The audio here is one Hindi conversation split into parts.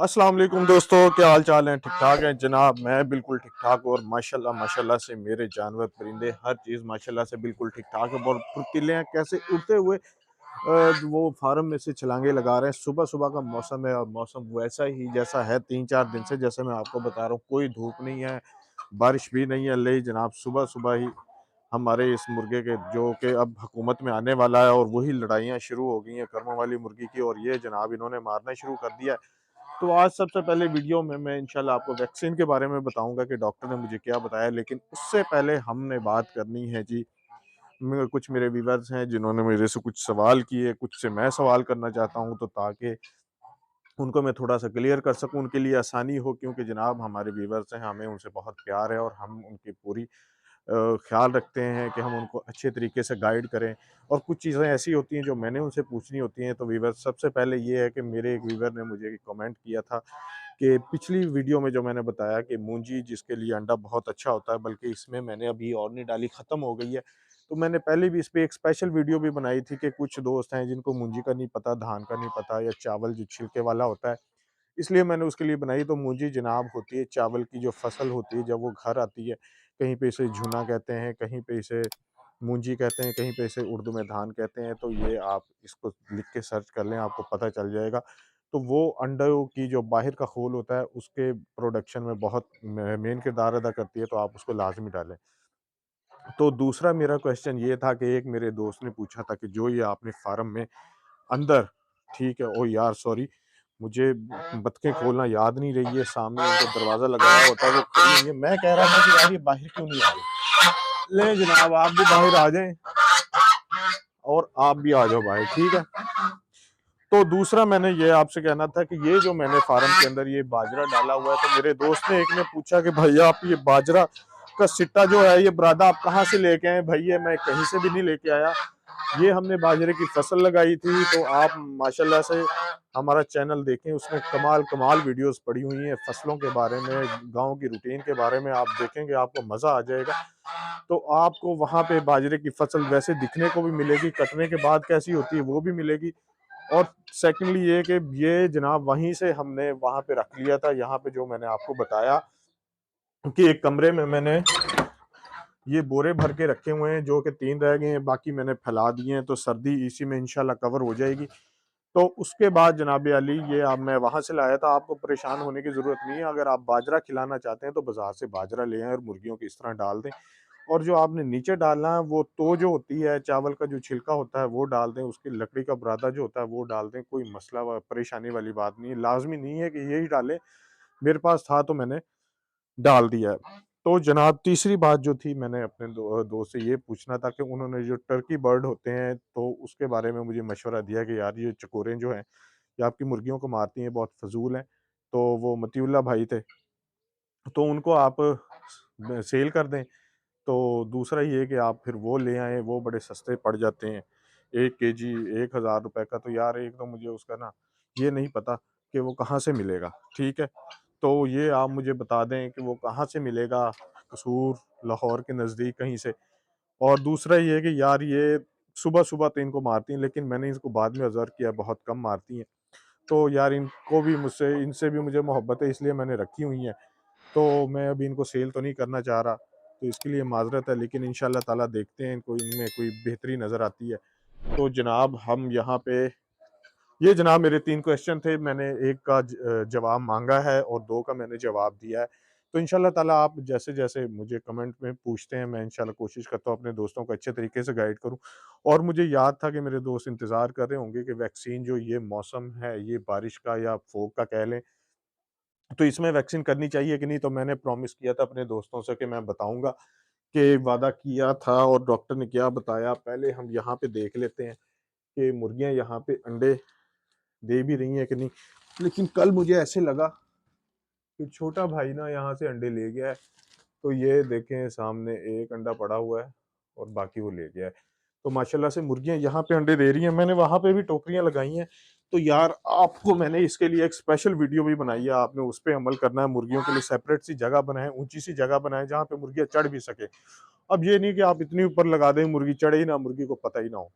अस्सलाम वालेकुम दोस्तों, क्या हाल चाल है? ठीक ठाक है जनाब। मैं बिल्कुल ठीक ठाक और माशाल्लाह माशाल्लाह से मेरे जानवर परिंदे हर चीज़ माशाल्लाह से बिल्कुल ठीक ठाक है और फुर्तीले हैं। कैसे उड़ते हुए वो फार्म में से छलांगे लगा रहे हैं। सुबह सुबह का मौसम है और मौसम वैसा ही जैसा है 3-4 दिन से, जैसे मैं आपको बता रहा हूँ। कोई धूप नहीं है, बारिश भी नहीं है। ले जनाब, सुबह सुबह ही हमारे इस मुर्गे के जो कि अब हुकूमत में आने वाला है, और वही लड़ाइयाँ शुरू हो गई हैं कर्मों वाली मुर्गी की, और ये जनाब इन्होंने मारना शुरू कर दिया है। तो आज सबसे पहले वीडियो में मैं इंशाल्लाह आपको वैक्सीन के बारे में बताऊंगा कि डॉक्टर ने मुझे क्या बताया, लेकिन उससे पहले हमने बात करनी है जी। कुछ मेरे व्यूवर्स हैं जिन्होंने मेरे से कुछ सवाल किए, कुछ से मैं सवाल करना चाहता हूं, तो ताकि उनको मैं थोड़ा सा क्लियर कर सकूं, उनके लिए आसानी हो, क्योंकि जनाब हमारे व्यूवर्स हैं, हमें उनसे बहुत प्यार है और हम उनकी पूरी ख्याल रखते हैं कि हम उनको अच्छे तरीके से गाइड करें। और कुछ चीज़ें ऐसी होती हैं जो मैंने उनसे पूछनी होती हैं। तो व्यूवर, सबसे पहले ये है कि मेरे एक व्यूवर ने मुझे कमेंट किया था कि पिछली वीडियो में जो मैंने बताया कि मूंजी जिसके लिए अंडा बहुत अच्छा होता है, बल्कि इसमें मैंने अभी और नहीं डाली, ख़त्म हो गई है। तो मैंने पहले भी इस पे एक स्पेशल वीडियो भी बनाई थी कि कुछ दोस्त हैं जिनको मूंजी का नहीं पता, धान का नहीं पता, या चावल जो छिलके वाला होता है, इसलिए मैंने उसके लिए बनाई। तो मूंजी जनाब होती है चावल की जो फसल होती है, जब वो घर आती है, कहीं पे इसे झुना कहते हैं, कहीं पे इसे मूंजी कहते हैं, कहीं पे इसे उर्दू में धान कहते हैं। तो ये आप इसको लिख के सर्च कर लें, आपको पता चल जाएगा। तो वो अंडों की जो बाहर का खोल होता है, उसके प्रोडक्शन में बहुत मेन किरदार अदा करती है, तो आप उसको लाजमी डालें। तो दूसरा मेरा क्वेश्चन ये था कि एक मेरे दोस्त ने पूछा था कि जो ये आपने फार्म में अंदर, ठीक है, ओ यार सॉरी, मुझे बतखें खोलना याद नहीं रही है, सामने उनका दरवाज़ा लगाया होता है, वो खुली हुई है। मैं कह रहा था कि यार ये बाहर क्यों नहीं आ रही? ले जनाब, आप भी बाहर आ जाएँ और आप भी आ जाओ बाहर, ठीक है? तो दूसरा मैंने ये आपसे कहना था कि ये जो मैंने फार्म के अंदर ये बाजरा डाला हुआ है, तो मेरे दोस्त ने एक ने पूछा कि भैया आप ये बाजरा का सिट्टा जो है, ये बुरादा आप कहाँ से लेके आए? भैया मैं कहीं से भी नहीं लेके आया, ये हमने बाजरे की फसल लगाई थी। तो आप माशाल्लाह से हमारा चैनल देखें, उसमें कमाल कमाल वीडियोस पड़ी हुई हैं फसलों के बारे में, गांव की रूटीन के बारे में। आप देखेंगे आपको मज़ा आ जाएगा। तो आपको वहाँ पे बाजरे की फसल वैसे दिखने को भी मिलेगी, कटने के बाद कैसी होती है वो भी मिलेगी। और सेकंडली ये कि ये जनाब वहीं से हमने वहाँ पे रख लिया था, यहाँ पे जो मैंने आपको बताया कि एक कमरे में मैंने ये बोरे भर के रखे हुए हैं, जो कि 3 रह गए हैं, बाकी मैंने फैला दिए हैं, तो सर्दी इसी में इंशाल्लाह कवर हो जाएगी। तो उसके बाद जनाब अली, ये अब मैं वहाँ से लाया था, आपको परेशान होने की ज़रूरत नहीं है। अगर आप बाजरा खिलाना चाहते हैं तो बाज़ार से बाजरा ले आएँ और मुर्गियों को इस तरह डाल दें। और जो आपने नीचे डालना है वो तो जो होती है चावल का जो छिलका होता है वो डाल दें, उसकी लकड़ी का बुरादा जो होता है वो डाल दें, कोई मसला व परेशानी वाली बात नहीं है। लाज़मी नहीं है कि यही डालें, मेरे पास था तो मैंने डाल दिया है। तो जनाब तीसरी बात जो थी, मैंने अपने दोस्त से ये पूछना था कि उन्होंने जो टर्की बर्ड होते हैं, तो उसके बारे में मुझे मशवरा दिया कि यार ये चकोरें जो हैं, ये आपकी मुर्गियों को मारती हैं, बहुत फ़ज़ूल हैं। तो वो मतीउल्लाह भाई थे, तो उनको आप सेल कर दें। तो दूसरा ये कि आप फिर वो ले आएँ, वो बड़े सस्ते पड़ जाते हैं। 1 केजी ₹1000 का, तो यार एक तो मुझे उसका ना ये नहीं पता कि वो कहाँ से मिलेगा, ठीक है? तो ये आप मुझे बता दें कि वो कहाँ से मिलेगा, कसूर, लाहौर के नज़दीक कहीं से। और दूसरा ये है कि यार ये सुबह-सुबह तो इनको मारती हैं, लेकिन मैंने इसको बाद में ऑब्ज़र्व किया बहुत कम मारती हैं। तो यार इनको भी मुझसे इनसे भी मुझे मोहब्बत है, इसलिए मैंने रखी हुई हैं। तो मैं अभी इनको सेल तो नहीं करना चाह रहा, तो इसके लिए माज़रत है, लेकिन इंशाअल्लाह ताला देखते हैं इनको, इनमें कोई बेहतरी नज़र आती है। तो जनाब हम यहाँ पे, ये जनाब मेरे 3 क्वेश्चन थे, मैंने 1 का जवाब माँगा है और 2 का मैंने जवाब दिया है। तो इंशाअल्लाह ताला आप जैसे-जैसे मुझे कमेंट में पूछते हैं, मैं इंशाअल्लाह कोशिश करता हूँ अपने दोस्तों को अच्छे तरीके से गाइड करूँ। और मुझे याद था कि मेरे दोस्त इंतज़ार कर रहे होंगे कि वैक्सीन जो ये मौसम है, ये बारिश का या फ़ोग का कह लें, तो इसमें वैक्सीन करनी चाहिए कि नहीं? तो मैंने प्रॉमिस किया था अपने दोस्तों से कि मैं बताऊँगा, कि वादा किया था और डॉक्टर ने क्या बताया। पहले हम यहाँ पे देख लेते हैं कि मुर्गियाँ यहाँ पे अंडे दे भी रही हैं कि नहीं। लेकिन कल मुझे ऐसे लगा कि छोटा भाई ना यहाँ से अंडे ले गया है। तो ये देखें सामने एक अंडा पड़ा हुआ है और बाकी वो ले गया है। तो माशाल्लाह से मुर्गियाँ यहाँ पे अंडे दे रही हैं। मैंने वहाँ पे भी टोकरियाँ लगाई हैं। तो यार आपको मैंने इसके लिए एक स्पेशल वीडियो भी बनाई है, आपने उस पे अमल करना है। मुर्गियों के लिए सेपरेट सी जगह बनाएँ, ऊँची सी जगह बनाएँ जहाँ पे मुर्गियाँ चढ़ भी सकें। अब ये नहीं कि आप इतनी ऊपर लगा दें, मुर्गी चढ़े ही ना, मुर्गी को पता ही ना हो।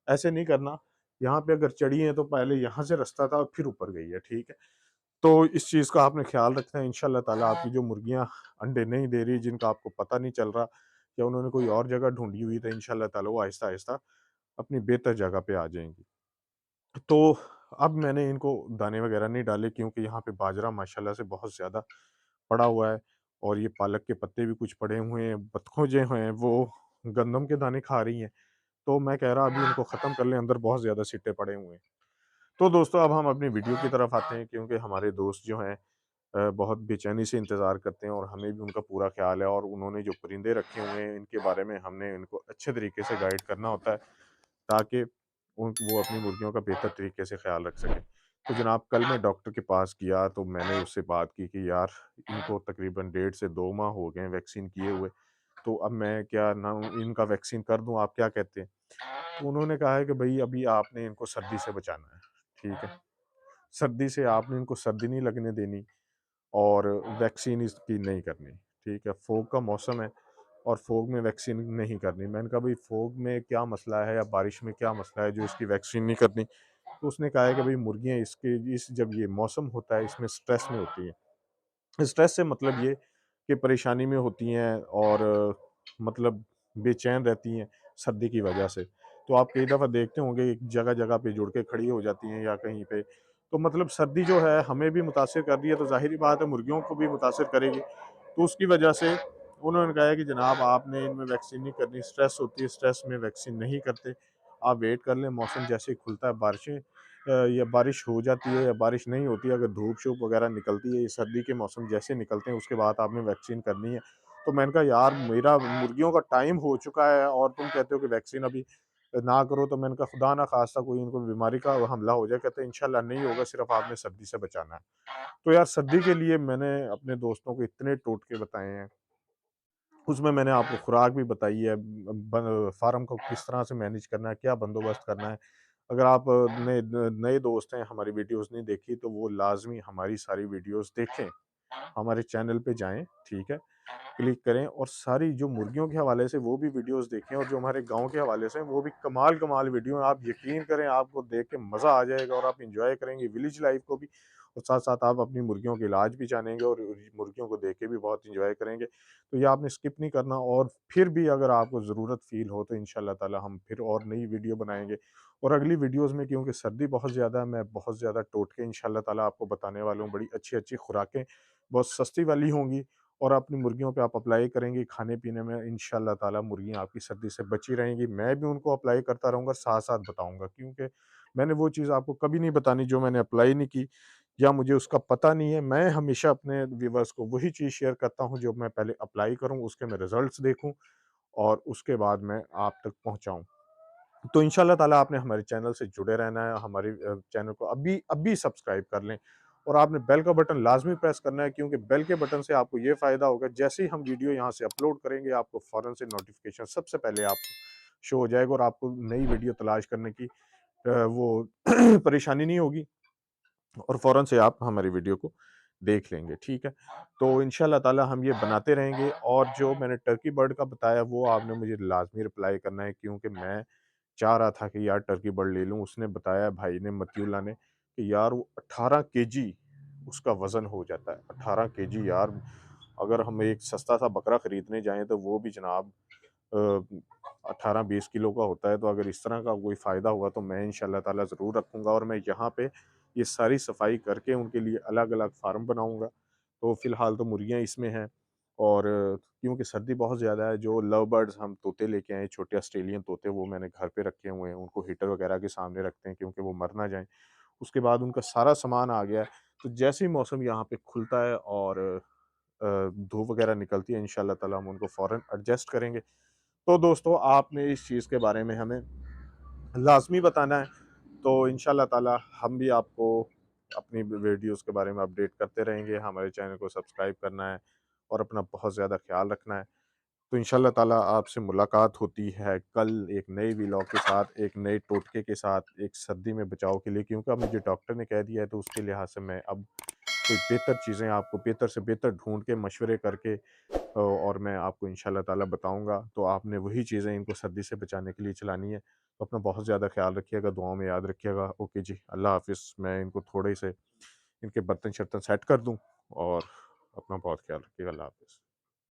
ऐसे नहीं करना। यहाँ पे अगर चढ़ी है तो पहले यहाँ से रास्ता था और फिर ऊपर गई है, ठीक है? तो इस चीज़ का आपने ख़्याल रखना है इंशाअल्लाह ताला। आपकी जो मुर्गियाँ अंडे नहीं दे रही, जिनका आपको पता नहीं चल रहा या उन्होंने कोई और जगह ढूँढी हुई, तो इंशाअल्लाह ताला वो आहिस्ता-आहिस्ता अपनी बेहतर जगह पे आ जाएँगी। तो अब मैंने इनको दाने वग़ैरह नहीं डाले, क्योंकि यहाँ पे बाजरा माशाल्लाह से बहुत ज़्यादा पड़ा हुआ है और ये पालक के पत्ते भी कुछ पड़े हुए हैं। बतखें जो हैं वो गंदम के दाने खा रही हैं। तो मैं कह रहा अभी इनको ख़त्म कर लें, अंदर बहुत ज़्यादा सिट्टे पड़े हुए हैं। तो दोस्तों अब हम अपनी वीडियो की तरफ आते हैं, क्योंकि हमारे दोस्त जो हैं बहुत बेचैनी से इंतज़ार करते हैं और हमें भी उनका पूरा ख़्याल है, और उन्होंने जो परिंदे रखे हुए हैं इनके बारे में हमने इनको अच्छे तरीके से गाइड करना होता है, ताकि वो अपनी मुर्गियों का बेहतर तरीके से ख़्याल रख सकें। तो जनाब कल मैं डॉक्टर के पास गया, तो मैंने उससे बात की कि यार इनको तकरीबन 1.5 से 2 माह हो गए हैं वैक्सीन किए हुए, तो अब मैं क्या ना इनका वैक्सीन कर दूँ, आप क्या कहते हैं? तो उन्होंने कहा है कि भई अभी आपने इनको सर्दी से बचाना है, ठीक है? सर्दी से आपने इनको सर्दी नहीं लगने देनी और वैक्सीन इसकी नहीं करनी, ठीक है? फ़ोग का मौसम है और फ़ोग में वैक्सीन नहीं करनी। मैंने कहा भई फ़ोग में क्या मसला है या बारिश में क्या मसला है जो इसकी वैक्सीन नहीं करनी? तो उसने कहा है कि भई मुर्गियाँ इसके इस जब ये मौसम होता है इसमें स्ट्रेस में होती हैं। स्ट्रेस से मतलब ये कि परेशानी में होती हैं और मतलब बेचैन रहती हैं सर्दी की वजह से। तो आप कई दफ़ा देखते होंगे जगह-जगह पे जुड़ के खड़ी हो जाती हैं या कहीं पे। तो मतलब सर्दी जो है हमें भी मुतासिर कर रही है, तो ज़ाहिर-सी बात है मुर्गियों को भी मुतासिर करेगी। तो उसकी वजह से उन्होंने कहा है कि जनाब आपने इनमें वैक्सीन नहीं करनी, स्ट्रेस होती है, स्ट्रेस में वैक्सीन नहीं करते। आप वेट कर लें, मौसम जैसे ही खुलता है या बारिश हो जाती है या बारिश नहीं होती है, अगर धूप-शूप वगैरह निकलती है, ये सर्दी के मौसम जैसे निकलते हैं उसके बाद आपने वैक्सीन करनी है। तो मैंने कहा यार मेरा मुर्गियों का टाइम हो चुका है और तुम कहते हो कि वैक्सीन अभी ना करो, तो मैंने कहा खुदा ना खास्ता कोई इनको बीमारी का हमला हो जाए, कहते हैं इंशाल्लाह नहीं होगा, सिर्फ आपने सर्दी से बचाना है। तो यार सर्दी के लिए मैंने अपने दोस्तों को इतने टोटके बताए हैं, उसमें मैंने आपको खुराक भी बताई है, फार्म को किस तरह से मैनेज करना है, क्या बंदोबस्त करना है। अगर आप नए नए दोस्त हैं, हमारी वीडियोस नहीं देखी, तो वो लाजमी हमारी सारी वीडियोस देखें, हमारे चैनल पे जाएं, ठीक है, क्लिक करें और सारी जो मुर्गियों के हवाले से वो भी वीडियोस देखें, और जो हमारे गांव के हवाले से हैं, वो भी कमाल कमाल वीडियो हैं। आप यकीन करें आपको देख के मज़ा आ जाएगा और आप इंजॉय करेंगे विलेज लाइफ को भी, और साथ साथ आप अपनी मुर्गियों के इलाज भी जानेंगे और मुर्गियों को देख के भी बहुत इंजॉय करेंगे। तो ये आपने स्किप नहीं करना, और फिर भी अगर आपको ज़रूरत फ़ील हो तो इंशाल्लाह ताला हम फिर और नई वीडियो बनाएँगे। और अगली वीडियोज़ में क्योंकि सर्दी बहुत ज़्यादा है, मैं बहुत ज़्यादा टोटके इंशाल्लाह ताला आपको बताने वाला हूँ, बड़ी अच्छी-अच्छी खुराकें, बहुत सस्ती वाली होंगी, और अपनी मुर्गियों पे आप अप्लाई करेंगे खाने-पीने में, इंशाल्लाह ताला मुर्गियाँ आपकी सर्दी से बची रहेंगी। मैं भी उनको अप्लाई करता रहूँगा, साथ-साथ बताऊँगा, क्योंकि मैंने वो चीज़ आपको कभी नहीं बतानी जो मैंने अप्लाई नहीं की या मुझे उसका पता नहीं है। मैं हमेशा अपने व्यूअर्स को वही चीज़ शेयर करता हूँ जो मैं पहले अप्लाई करूँ, उसके मैं रिज़ल्ट्स देखूँ और उसके बाद मैं आप तक पहुँचाऊँ। तो इंशाल्लाह ताला आपने हमारे चैनल से जुड़े रहना है, हमारे चैनल को अभी अभी सब्सक्राइब कर लें और आपने बेल का बटन लाज़मी प्रेस करना है, क्योंकि बेल के बटन से आपको ये फ़ायदा होगा, जैसे ही हम वीडियो यहाँ से अपलोड करेंगे आपको फ़ौरन से नोटिफ़िकेशन सबसे पहले आपको शो हो जाएगा और आपको नई वीडियो तलाश करने की वो परेशानी नहीं होगी, और फ़ौरन से आप हमारी वीडियो को देख लेंगे, ठीक है? तो इंशाल्लाह ताला हम ये बनाते रहेंगे, और जो मैंने टर्की बर्ड का बताया वो आपने मुझे लाज़मी रिप्लाई करना है, क्योंकि मैं चाह रहा था कि यार टर्की बर्ड ले लूँ। उसने बताया भाई ने, मतीउल्लाह ने, कि यार वो 18 केजी उसका वज़न हो जाता है। 18 केजी यार, अगर हम एक सस्ता-सा बकरा खरीदने जाएँ तो वो भी जनाब 18-20 किलो का होता है। तो अगर इस तरह का कोई फ़ायदा हुआ तो मैं इंशाल्लाह ताला ज़रूर रखूँगा, और मैं यहाँ पे ये सारी सफाई करके उनके लिए अलग-अलग फ़ार्म बनाऊँगा। तो फ़िलहाल तो मुर्गियाँ इसमें हैं, और क्योंकि सर्दी बहुत ज़्यादा है, जो लव बर्ड्स हम तोते लेके आए, छोटे ऑस्ट्रेलियन तोते, वो मैंने घर पे रखे हुए हैं। उनको हीटर वगैरह के सामने रखते हैं क्योंकि वो मर ना जाएँ। उसके बाद उनका सारा सामान आ गया है। तो जैसे ही मौसम यहाँ पे खुलता है और धूप वगैरह निकलती है, इंशाल्लाह ताला हम उनको फ़ौरन एडजस्ट करेंगे। तो दोस्तों आपने इस चीज़ के बारे में हमें लाज़मी बताना है। तो इंशाल्लाह ताला हम भी आपको अपनी वीडियोज़ के बारे में अपडेट करते रहेंगे। हमारे चैनल को सब्सक्राइब करना है और अपना बहुत ज़्यादा ख़्याल रखना है। तो इंशाल्लाह ताला आपसे मुलाकात होती है कल एक नए व्लॉग के साथ, एक नए टोटके के साथ, एक सर्दी में बचाव के लिए, क्योंकि अब मुझे डॉक्टर ने कह दिया है, तो उसके लिहाज से मैं अब कोई बेहतर चीज़ें आपको बेहतर से बेहतर ढूँढ के मशवरे करके और मैं आपको इंशाल्लाह ताला बताऊँगा। तो आपने वही चीज़ें इनको सर्दी से बचाने के लिए चलानी है। तो अपना बहुत ज़्यादा ख़्याल रखिएगा, दुआओं में याद रखिएगा। ओके जी, अल्लाह हाफ़िज़। मैं इनको थोड़े से इनके बर्तन-शर्तन सेट कर दूँ और अपना बहुत ख्याल रखिएगा। अल्लाह हाफ़िज़।